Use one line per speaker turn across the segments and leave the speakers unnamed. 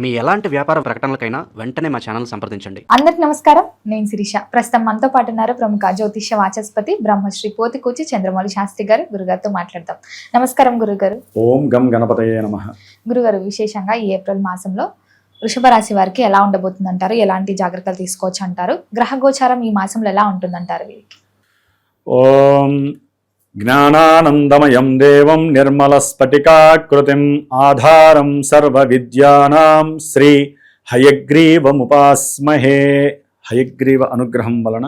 మీ ఎలాంటి వ్యాపార ప్రకటనలకైనా వెంటనే మా ఛానల్ సంప్రదించండి.
అందరికి నమస్కారం, నేను శిరీష. ప్రస్తుతం మనతో పాటు ఉన్నారు ప్రముఖ జ్యోతిష్య వాచస్పతి బ్రహ్మశ్రీ పోతికూచి చంద్రమౌళి శాస్త్రి గారు. గురుగారితో మాట్లాడతాం. నమస్కారం గురుగారు.
ఓం గం గణపతయే నమః.
గురుగారు, విశేషంగా ఈ ఏప్రిల్ మాసంలో వృషభ రాశి వారికి ఎలా ఉండబోతుందంటారు? ఎలాంటి జాగ్రత్తలు తీసుకోవచ్చు అంటారు? గ్రహ గోచారం ఈ మాసంలో ఎలా ఉంటుందంటారు వీరికి?
ఓం జ్ఞానానందమయం దేవం నిర్మలస్ఫటికాకృతిం ఆధారం సర్వ విద్యానాం శ్రీ హయగ్రీవముపాస్మహే. హయగ్రీవ అనుగ్రహం వలన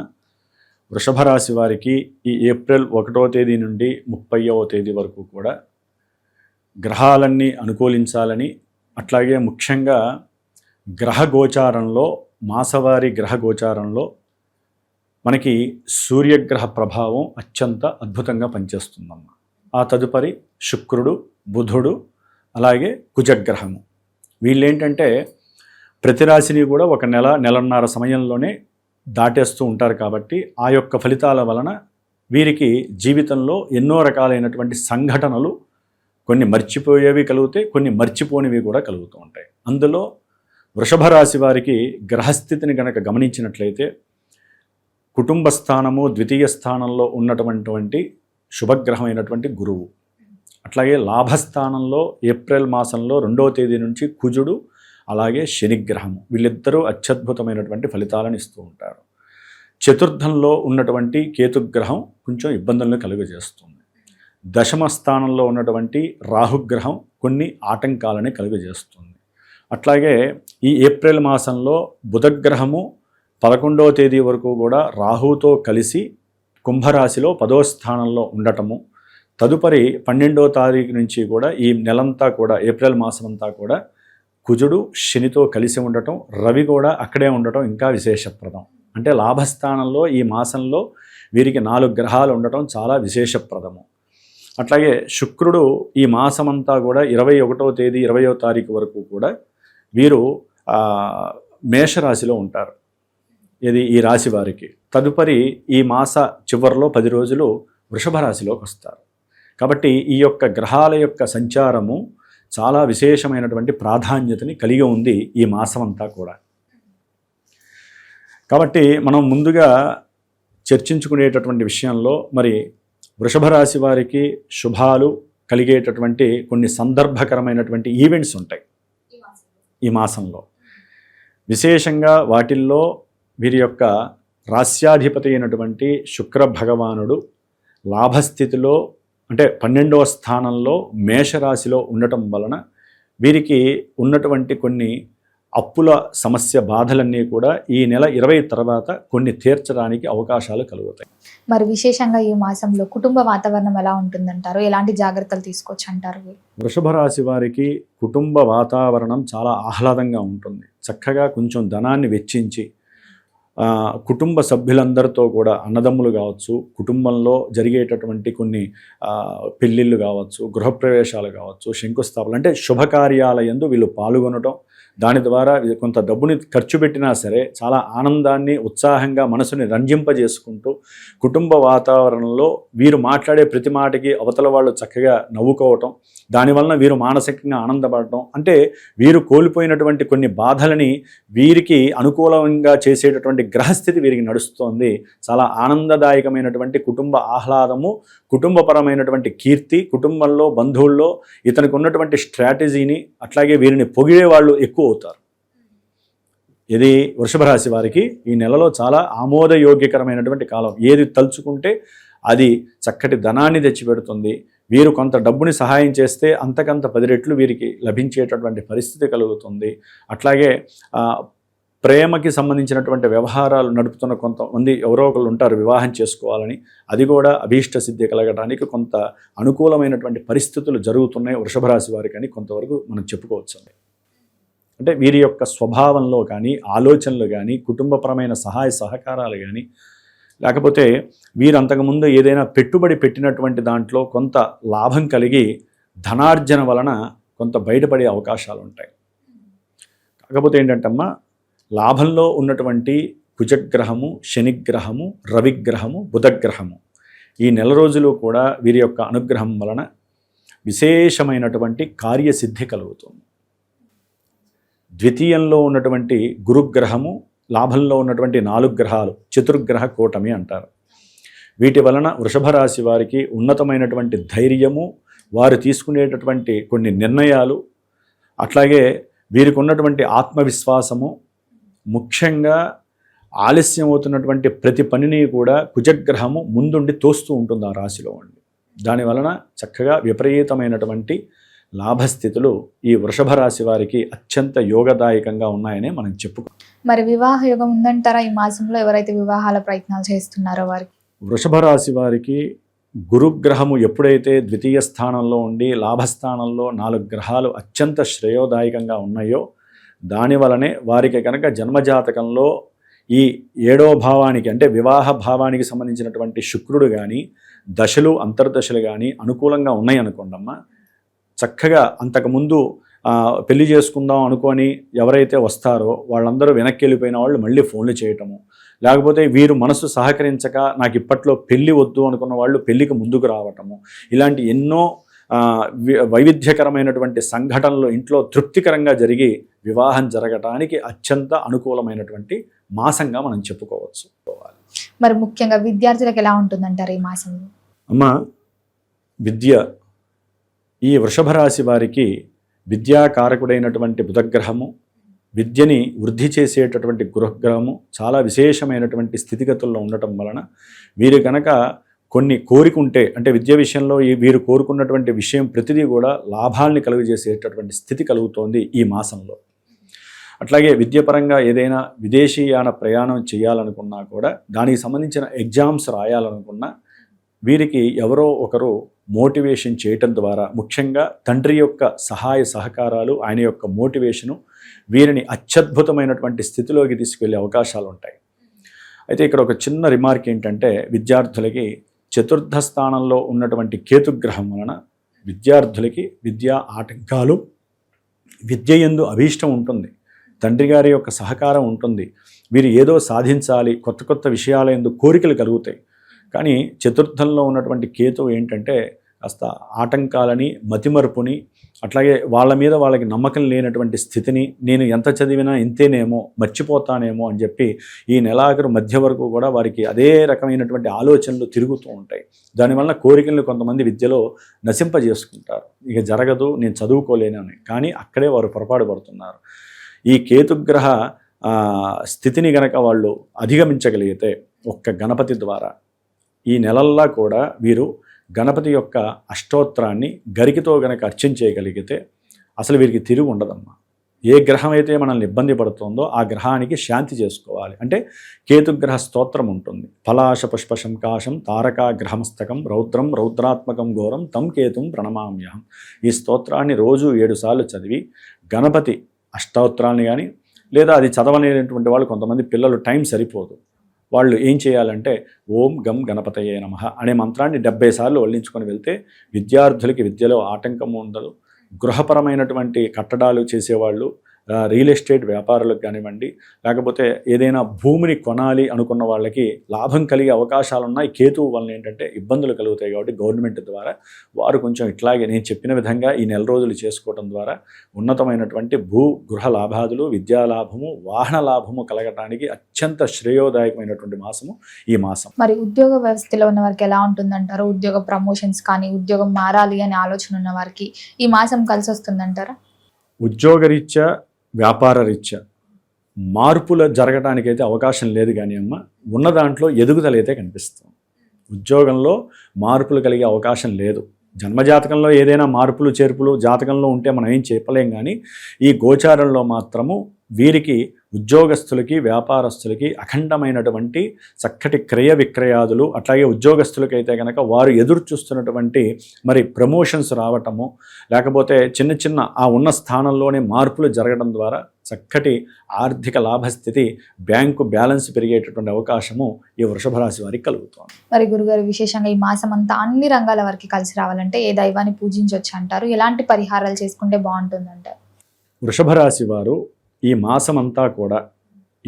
వృషభ రాశి వారికి ఈ ఏప్రిల్ 1వ తేదీ నుండి 30వ తేదీ వరకు కూడా గ్రహాలన్నీ అనుకూలించాలని, అట్లాగే ముఖ్యంగా గ్రహ గోచారంలో, మాసవారి గ్రహ గోచారంలో మనకి సూర్యగ్రహ ప్రభావం అత్యంత అద్భుతంగా పనిచేస్తుందమ్మ. ఆ తదుపరి శుక్రుడు, బుధుడు, అలాగే కుజగ్రహము. వీళ్ళేంటంటే ప్రతి రాశిని కూడా ఒక నెలన్నర సమయంలోనే దాటేస్తూ ఉంటారు. కాబట్టి ఆ యొక్క ఫలితాల వలన వీరికి జీవితంలో ఎన్నో రకాలైనటువంటి సంఘటనలు, కొన్ని మర్చిపోయేవి కలుగుతాయి, కొన్ని మర్చిపోనివి కూడా కలుగుతూ ఉంటాయి. అందులో వృషభ రాశి వారికి గ్రహస్థితిని గనక గమనించినట్లయితే కుటుంబ స్థానము, ద్వితీయ స్థానంలో ఉన్నటువంటి శుభగ్రహమైనటువంటి గురువు, అట్లాగే లాభస్థానంలో ఏప్రిల్ మాసంలో 2వ తేదీ నుంచి కుజుడు, అలాగే శనిగ్రహము, వీళ్ళిద్దరూ అత్యద్భుతమైనటువంటి ఫలితాలను ఇస్తూ ఉంటారు. చతుర్థంలో ఉన్నటువంటి కేతుగ్రహం కొంచెం ఇబ్బందులను కలుగజేస్తుంది. దశమ స్థానంలో ఉన్నటువంటి రాహుగ్రహం కొన్ని ఆటంకాలని కలుగజేస్తుంది. అట్లాగే ఈ ఏప్రిల్ మాసంలో బుధగ్రహము 11వ తేదీ వరకు కూడా రాహుతో కలిసి కుంభరాశిలో 10వ స్థానంలో ఉండటము, తదుపరి 12వ తారీఖు నుంచి కూడా ఈ నెలంతా కూడా, ఏప్రిల్ మాసం అంతా కూడా కుజుడు శనితో కలిసి ఉండటం, రవి కూడా అక్కడే ఉండటం ఇంకా విశేషప్రదం. అంటే లాభస్థానంలో ఈ మాసంలో వీరికి 4 గ్రహాలు ఉండటం చాలా విశేషప్రదము. అట్లాగే శుక్రుడు ఈ మాసమంతా కూడా 21వ తేదీ 20వ తారీఖు వరకు కూడా వీరు మేషరాశిలో ఉంటారు. ఇది ఈ రాశి వారికి. తదుపరి ఈ మాస చివరిలో 10 రోజులు వృషభ రాశిలోకి వస్తారు. కాబట్టి ఈ యొక్క గ్రహాల యొక్క సంచారము చాలా విశేషమైనటువంటి ప్రాధాన్యతని కలిగి ఉంది ఈ మాసమంతా కూడా. కాబట్టి మనం ముందుగా చర్చించుకునేటటువంటి విషయంలో మరి వృషభ రాశి వారికి శుభాలు కలిగేటటువంటి కొన్ని సందర్భకరమైనటువంటి ఈవెంట్స్ ఉంటాయి ఈ మాసంలో. విశేషంగా వాటిల్లో వీరి యొక్క రాస్యాధిపతి అయినటువంటి శుక్ర భగవానుడు లాభస్థితిలో, అంటే 12వ స్థానంలో మేషరాశిలో ఉండటం వలన వీరికి ఉన్నటువంటి కొన్ని అప్పుల సమస్య బాధలన్నీ కూడా ఈ నెల 20 తర్వాత కొన్ని తీర్చడానికి అవకాశాలు కలుగుతాయి.
మరి విశేషంగా ఈ మాసంలో కుటుంబ వాతావరణం ఎలా ఉంటుందంటారు? ఎలాంటి జాగ్రత్తలు తీసుకోవచ్చు అంటారు?
వృషభ రాశి వారికి కుటుంబ వాతావరణం చాలా ఆహ్లాదంగా ఉంటుంది. చక్కగా కొంచెం ధనాన్ని వెచ్చించి కుటుంబ సభ్యులందరితో కూడా, అన్నదమ్ములు కావచ్చు, కుటుంబంలో జరిగేటటువంటి కొన్ని పెళ్ళిళ్ళు కావచ్చు, గృహప్రవేశాలు కావచ్చు, శంకుస్థాపనలు, అంటే శుభకార్యాలయందు వీళ్ళు పాల్గొనడం, దాని ద్వారా కొంత డబ్బుని ఖర్చు పెట్టినా సరే చాలా ఆనందాన్ని, ఉత్సాహంగా మనసుని రంజింపజేసుకుంటూ కుటుంబ వాతావరణంలో వీరు మాట్లాడే ప్రతి మాటకి అవతల వాళ్ళు చక్కగా నవ్వుకోవటం, దానివలన వీరు మానసికంగా ఆనందపడటం, అంటే వీరు కోల్పోయినటువంటి కొన్ని బాధలని వీరికి అనుకూలంగా చేసేటటువంటి గ్రహస్థితి వీరికి నడుస్తోంది. చాలా ఆనందదాయకమైనటువంటి కుటుంబ ఆహ్లాదము, కుటుంబపరమైనటువంటి కీర్తి, కుటుంబంలో బంధువుల్లో ఇతనికి ఉన్నటువంటి స్ట్రాటజీని, అట్లాగే వీరిని పొగిడే వాళ్ళు ఎక్కువ అవుతారు. ఇది వృషభ రాశి వారికి ఈ నెలలో చాలా ఆమోదయోగ్యకరమైనటువంటి కాలం. ఏది తలుచుకుంటే అది చక్కటి ధనాన్ని తెచ్చిపెడుతుంది. వీరు కొంత డబ్బుని సహాయం చేస్తే అంతకంత 10 రెట్లు వీరికి లభించేటటువంటి పరిస్థితి కలుగుతుంది. అట్లాగే ప్రేమకి సంబంధించినటువంటి వ్యవహారాలు నడుపుతున్న కొంతమంది ఎవరో ఒకరు ఉంటారు వివాహం చేసుకోవాలని, అది కూడా అభీష్ట సిద్ధి కలగడానికి కొంత అనుకూలమైనటువంటి పరిస్థితులు జరుగుతున్నాయి వృషభ రాశి వారికి అని కొంతవరకు మనం చెప్పుకోవచ్చు. అంటే వీరి యొక్క స్వభావంలో కానీ, ఆలోచనలు కానీ, కుటుంబపరమైన సహాయ సహకారాలు కానీ, లేకపోతే వీరు అంతకుముందు ఏదైనా పెట్టుబడి పెట్టినటువంటి దాంట్లో కొంత లాభం కలిగి ధనార్జన వలన కొంత బయటపడే అవకాశాలు ఉంటాయి. కాకపోతే ఏంటంటమ్మా, లాభంలో ఉన్నటువంటి కుజగ్రహము, శనిగ్రహము, రవిగ్రహము, బుధగ్రహము ఈ నెల రోజులు కూడా వీరి యొక్క అనుగ్రహం వలన విశేషమైనటువంటి కార్యసిద్ధి కలుగుతుంది. ద్వితీయంలో ఉన్నటువంటి గురుగ్రహము, లాభంలో ఉన్నటువంటి 4 గ్రహాలు చతుర్గ్రహ కూటమి అంటారు. వీటి వలన వృషభ రాశి వారికి ఉన్నతమైనటువంటి ధైర్యము, వారు తీసుకునేటటువంటి కొన్ని నిర్ణయాలు, అట్లాగే వీరికి ఉన్నటువంటి ఆత్మవిశ్వాసము, ముఖ్యంగా ఆలస్యం అవుతున్నటువంటి ప్రతి పనిని కూడా కుజగ్రహము ముందుండి తోస్తూ ఉంటుంది ఆ రాశిలో ఉండి. దానివలన చక్కగా విపరీతమైనటువంటి లాభస్థితులు ఈ వృషభ రాశి వారికి అత్యంత యోగదాయకంగా ఉన్నాయని మనం చెప్పుకోవాలి.
మరి వివాహ యోగం ఉందంటారా ఈ మాసంలో? ఎవరైతే వివాహాల ప్రయత్నాలు చేస్తున్నారో వారికి?
వృషభ రాశి వారికి గురుగ్రహము ఎప్పుడైతే ద్వితీయ స్థానంలో ఉండి లాభస్థానంలో 4 గ్రహాలు అత్యంత శ్రేయోదాయకంగా ఉన్నాయో దానివలనే వారికి కనుక జన్మజాతకంలో ఈ 7వ భావానికి అంటే వివాహ భావానికి సంబంధించినటువంటి శుక్రుడు కానీ దశలు అంతర్దశలు కానీ అనుకూలంగా ఉన్నాయి అనుకోండమ్మా, చక్కగా అంతకుముందు పెళ్లి చేసుకుందాం అనుకొని ఎవరైతే వస్తారో వాళ్ళందరూ వెనక్కి వెళ్ళిపోయిన వాళ్ళు మళ్ళీ ఫోన్లు చేయటము, లేకపోతే వీరు మనసు సహకరించక నాకు ఇప్పట్లో పెళ్లి వద్దు అనుకున్న వాళ్ళు పెళ్లికి ముందుకు రావటము, ఇలాంటి ఎన్నో వైవిధ్యకరమైనటువంటి సంఘటనలు ఇంట్లో తృప్తికరంగా జరిగి వివాహం జరగటానికి అత్యంత అనుకూలమైనటువంటి మాసంగా మనం చెప్పుకోవచ్చు.
మరి ముఖ్యంగా విద్యార్థులకు ఎలా ఉంటుందంటారు ఈ మాసంలో?
అమ్మ, విద్య ఈ వృషభ రాశి వారికి విద్యాకారకుడైనటువంటి బుధగ్రహము, విద్యని వృద్ధి చేసేటటువంటి గృహగ్రహము చాలా విశేషమైనటువంటి స్థితిగతుల్లో ఉండటం వలన వీరు కనుక కొన్ని కోరికుంటే అంటే విద్య విషయంలో వీరు కోరుకున్నటువంటి విషయం ప్రతిదీ కూడా లాభాల్ని కలుగజేసేటటువంటి స్థితి కలుగుతోంది ఈ మాసంలో. అట్లాగే విద్యపరంగా ఏదైనా విదేశీయాన ప్రయాణం చేయాలనుకున్నా కూడా దానికి సంబంధించిన ఎగ్జామ్స్ రాయాలనుకున్నా వీరికి ఎవరో ఒకరు మోటివేషన్ చేయటం ద్వారా, ముఖ్యంగా తండ్రి యొక్క సహాయ సహకారాలు, ఆయన యొక్క మోటివేషను వీరిని అత్యద్భుతమైనటువంటి స్థితిలోకి తీసుకెళ్లే అవకాశాలు ఉంటాయి. అయితే ఇక్కడ ఒక చిన్న రిమార్క్ ఏంటంటే, విద్యార్థులకి చతుర్థ స్థానంలో ఉన్నటువంటి కేతుగ్రహం వలన విద్యార్థులకి విద్యా ఆటంకాలు, విద్య యందు అభీష్టం ఉంటుంది, తండ్రి గారి యొక్క సహకారం ఉంటుంది, వీరు ఏదో సాధించాలి, కొత్త కొత్త విషయాల యందు కోరికలు కలుగుతాయి. కానీ చతుర్థంలో ఉన్నటువంటి కేతువు ఏంటంటే కాస్త ఆటంకాలని, మతిమరుపుని, అట్లాగే వాళ్ళ మీద వాళ్ళకి నమ్మకం లేనటువంటి స్థితిని, నేను ఎంత చదివినా ఇంతేనేమో, మర్చిపోతానేమో అని చెప్పి ఈ నెలాఖరు మధ్య వరకు కూడా వారికి అదే రకమైనటువంటి ఆలోచనలు తిరుగుతూ ఉంటాయి. దానివల్ల కోరికలను కొంతమంది విద్యలో నశింపజేసుకుంటారు. ఇక జరగదు, నేను చదువుకోలేనని. కానీ అక్కడే వారు పొరపాటు పడుతున్నారు. ఈ కేతుగ్రహ స్థితిని గనక వాళ్ళు అధిగమించగలిగితే ఒక్క గణపతి ద్వారా ఈ నెలల్లా కూడా వీరు గణపతి యొక్క అష్టోత్తరాన్ని గరికతో గనక అర్చించేయగలిగితే అసలు వీరికి తిరిగి ఉండదమ్మా. ఏ గ్రహం అయితే మనల్ని ఇబ్బంది పడుతుందో ఆ గ్రహానికి శాంతి చేసుకోవాలి. అంటే కేతుగ్రహ స్తోత్రం ఉంటుంది. పలాశ పుష్ప శంకాశం తారకా గ్రహమస్తకం రౌద్రం రౌద్రాత్మకం ఘోరం తం కేతుం ప్రణమామ్యహం. ఈ స్తోత్రాన్ని రోజు 7 సార్లు చదివి గణపతి అష్టోత్తరాన్ని కానీ, లేదా అది చదవలేనటువంటి వాళ్ళు కొంతమంది పిల్లలు టైం సరిపోదు, వాళ్ళు ఏం చేయాలంటే ఓం గం గణపతయే నమః అనే మంత్రాన్ని 70 సార్లు వల్లించుకొని వెళ్తే విద్యార్థులకి విద్యలో ఆటంకం ఉండదు. గృహపరమైనటువంటి కట్టడాలు చేసేవాళ్ళు, రియల్ ఎస్టేట్ వ్యాపారులకు కానివ్వండి, లేకపోతే ఏదైనా భూమిని కొనాలి అనుకున్న వాళ్ళకి లాభం కలిగే అవకాశాలు ఉన్నాయి. కేతువు వలన ఏంటంటే ఇబ్బందులు కలుగుతాయి. కాబట్టి గవర్నమెంట్ ద్వారా వారు కొంచెం ఇట్లాగే నేను చెప్పిన విధంగా ఈ నెల రోజులు చేసుకోవడం ద్వారా ఉన్నతమైనటువంటి గృహ లాభాదులు, విద్యా లాభము, వాహన లాభము కలగటానికి అత్యంత శ్రేయోదాయకమైనటువంటి మాసము ఈ మాసం.
మరి ఉద్యోగ వ్యవస్థలో ఉన్న వారికి ఎలా ఉంటుందంటారు? ఉద్యోగ ప్రమోషన్స్ కానీ, ఉద్యోగం మారాలి అనే ఆలోచన ఉన్న వారికి ఈ మాసం కలిసి వస్తుందంటారా?
ఉద్యోగరీత్యా, వ్యాపార రీత్యా మార్పులు జరగడానికైతే అవకాశం లేదు. కానీ అమ్మ, ఉన్న దాంట్లో ఎదుగుదల అయితే కనిపిస్తుంది. ఉద్యోగంలో మార్పులు కలిగే అవకాశం లేదు. జన్మజాతకంలో ఏదైనా మార్పులు చేర్పులు జాతకంలో ఉంటే మనం ఏం చెప్పలేం. కానీ ఈ గోచారంలో మాత్రము వీరికి ఉద్యోగస్తులకి, వ్యాపారస్తులకి అఖండమైనటువంటి చక్కటి క్రయ విక్రయాదులు, అట్లాగే ఉద్యోగస్తులకైతే కనుక వారు ఎదురు చూస్తున్నటువంటి మరి ప్రమోషన్స్ రావటము, లేకపోతే చిన్న చిన్న ఆ ఉన్న స్థానంలోనే మార్పులు జరగడం ద్వారా చక్కటి ఆర్థిక లాభస్థితి, బ్యాంకు బ్యాలెన్స్ పెరిగేటటువంటి అవకాశము ఈ వృషభ రాశి వారికి కలుగుతుంది.
మరి గురుగారు, విశేషంగా ఈ మాసం అంతా అన్ని రంగాల వారికి కలిసి రావాలంటే ఏ దైవాన్ని పూజించవచ్చు అంటారు? ఎలాంటి పరిహారాలు చేసుకుంటే బాగుంటుందంటారు?
వృషభ రాశి వారు ఈ మాసమంతా కూడా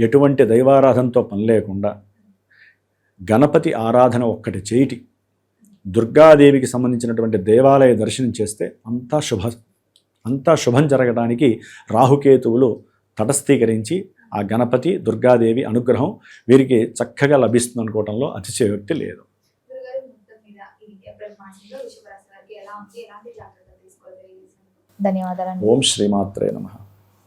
ఎటువంటి దైవారాధనతో పని లేకుండా గణపతి ఆరాధన ఒక్కటి చేయటి, దుర్గాదేవికి సంబంధించినటువంటి దేవాలయ దర్శనం చేస్తే అంతా శుభం జరగడానికి రాహుకేతువులు తటస్థీకరించి ఆ గణపతి దుర్గాదేవి అనుగ్రహం వీరికి చక్కగా లభిస్తుంది అనుకోవడంలో అతిశయోక్తి లేదు.
ధన్యవాదాలు.
ఓం శ్రీమాత్రే నమః.